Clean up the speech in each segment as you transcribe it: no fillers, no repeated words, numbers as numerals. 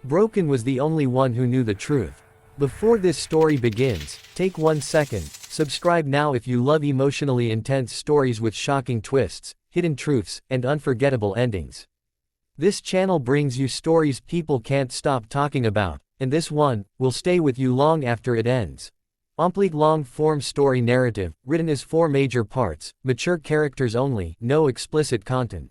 Broken was the only one who knew the truth. Before this story begins, take 1 second, subscribe now if you love emotionally intense stories with shocking twists, hidden truths, and unforgettable endings. This channel brings you stories people can't stop talking about, and this one will stay with you long after it ends. Complete long-form story narrative, written as 4 major parts, mature characters only, no explicit content.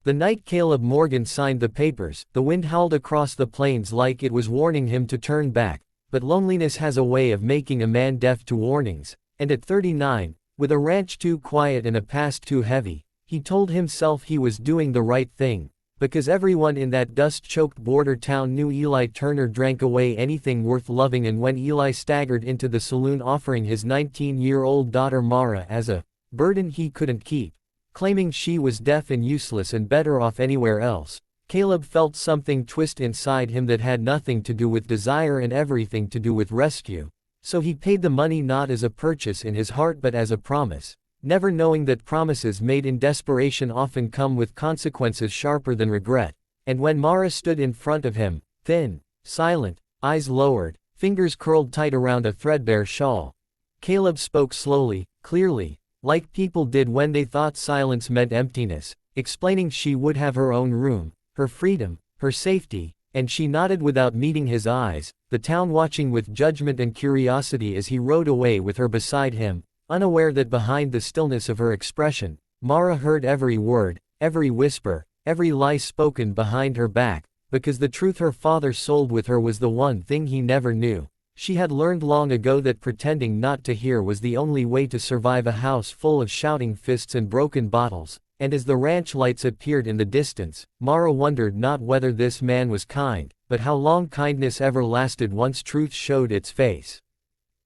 The night Caleb Morgan signed the papers, the wind howled across the plains like it was warning him to turn back, but loneliness has a way of making a man deaf to warnings, and at 39, with a ranch too quiet and a past too heavy, he told himself he was doing the right thing, because everyone in that dust-choked border town knew Eli Turner drank away anything worth loving. And when Eli staggered into the saloon offering his 19-year-old daughter Mara as a burden he couldn't keep, claiming she was deaf and useless and better off anywhere else, Caleb felt something twist inside him that had nothing to do with desire and everything to do with rescue. So he paid the money not as a purchase in his heart but as a promise, never knowing that promises made in desperation often come with consequences sharper than regret. And when Mara stood in front of him, thin, silent, eyes lowered, fingers curled tight around a threadbare shawl, Caleb spoke slowly, clearly, like people did when they thought silence meant emptiness, explaining she would have her own room, her freedom, her safety, and she nodded without meeting his eyes, the town watching with judgment and curiosity as he rode away with her beside him, unaware that behind the stillness of her expression, Mara heard every word, every whisper, every lie spoken behind her back, because the truth her father sold with her was the one thing he never knew. She had learned long ago that pretending not to hear was the only way to survive a house full of shouting fists and broken bottles, and as the ranch lights appeared in the distance, Mara wondered not whether this man was kind, but how long kindness ever lasted once truth showed its face.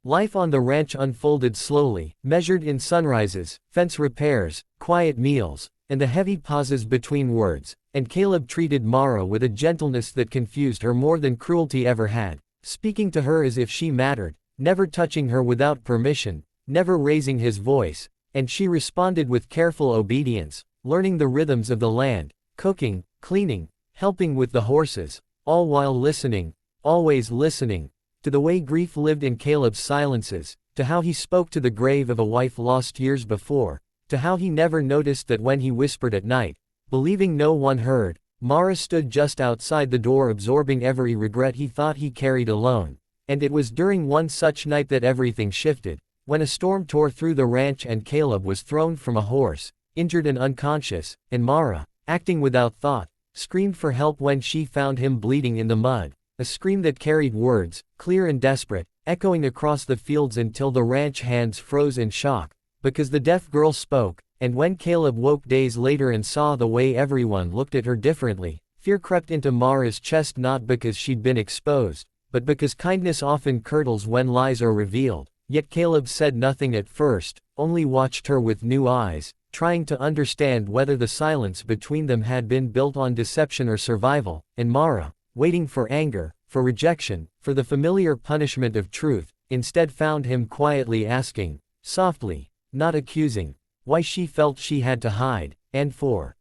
Life on the ranch unfolded slowly, measured in sunrises, fence repairs, quiet meals, and the heavy pauses between words, and Caleb treated Mara with a gentleness that confused her more than cruelty ever had, speaking to her as if she mattered, never touching her without permission, never raising his voice, and she responded with careful obedience, learning the rhythms of the land, cooking, cleaning, helping with the horses, all while listening, always listening, to the way grief lived in Caleb's silences, to how he spoke to the grave of a wife lost years before, to how he never noticed that when he whispered at night, believing no one heard, Mara stood just outside the door absorbing every regret he thought he carried alone. And it was during one such night that everything shifted, when a storm tore through the ranch and Caleb was thrown from a horse, injured and unconscious, and Mara, acting without thought, screamed for help when she found him bleeding in the mud. A scream that carried words, clear and desperate, echoing across the fields until the ranch hands froze in shock, because the deaf girl spoke. And when Caleb woke days later and saw the way everyone looked at her differently, fear crept into Mara's chest, not because she'd been exposed, but because kindness often curdles when lies are revealed. Yet Caleb said nothing at first, only watched her with new eyes, trying to understand whether the silence between them had been built on deception or survival. And Mara, waiting for anger, for rejection, for the familiar punishment of truth, instead found him quietly asking, softly, not accusing, why she felt she had to hide. And for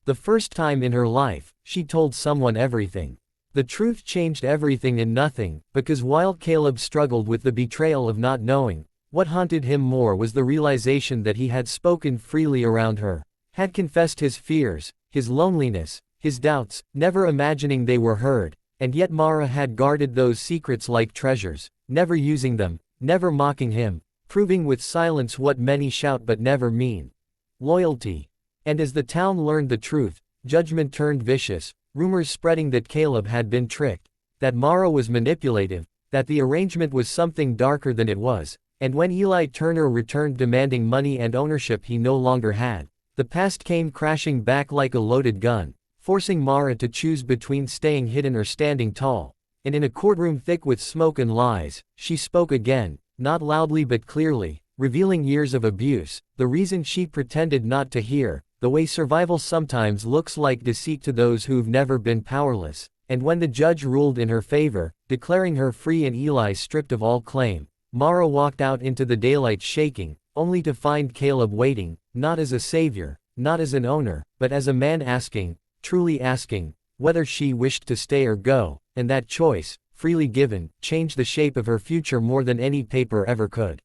the first time in her life, she told someone everything. The truth changed everything and nothing, because while Caleb struggled with the betrayal of not knowing, what haunted him more was the realization that he had spoken freely around her, had confessed his fears, his loneliness, his doubts, never imagining they were heard, and yet Mara had guarded those secrets like treasures, never using them, never mocking him, proving with silence what many shout but never mean: loyalty. And as the town learned the truth, judgment turned vicious, rumors spreading that Caleb had been tricked, that Mara was manipulative, that the arrangement was something darker than it was. And when Eli Turner returned demanding money and ownership he no longer had, the past came crashing back like a loaded gun, forcing Mara to choose between staying hidden or standing tall. And in a courtroom thick with smoke and lies, she spoke again, not loudly but clearly, revealing years of abuse, the reason she pretended not to hear, the way survival sometimes looks like deceit to those who've never been powerless. And when the judge ruled in her favor, declaring her free and Eli stripped of all claim, Mara walked out into the daylight shaking, only to find Caleb waiting, not as a savior, not as an owner, but as a man asking, truly asking, whether she wished to stay or go. and that choice, freely given, changed the shape of her future more than any paper ever could.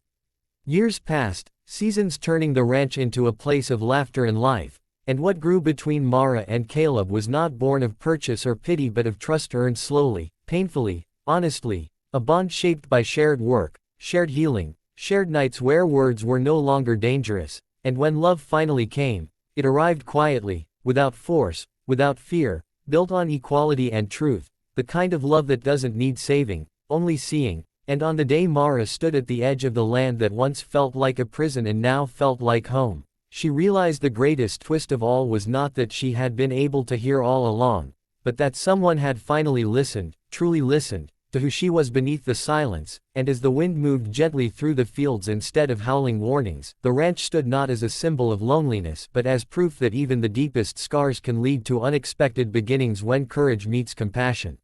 Years passed, seasons turning the ranch into a place of laughter and life, and what grew between Mara and Caleb was not born of purchase or pity but of trust earned slowly, painfully, honestly, a bond shaped by shared work, shared healing, shared nights where words were no longer dangerous, and when love finally came, it arrived quietly, without force, without fear, built on equality and truth, the kind of love that doesn't need saving, only seeing. And on the day Mara stood at the edge of the land that once felt like a prison and now felt like home, she realized the greatest twist of all was not that she had been able to hear all along, but that someone had finally listened, truly listened, to who she was beneath the silence, and as the wind moved gently through the fields instead of howling warnings, the ranch stood not as a symbol of loneliness but as proof that even the deepest scars can lead to unexpected beginnings when courage meets compassion.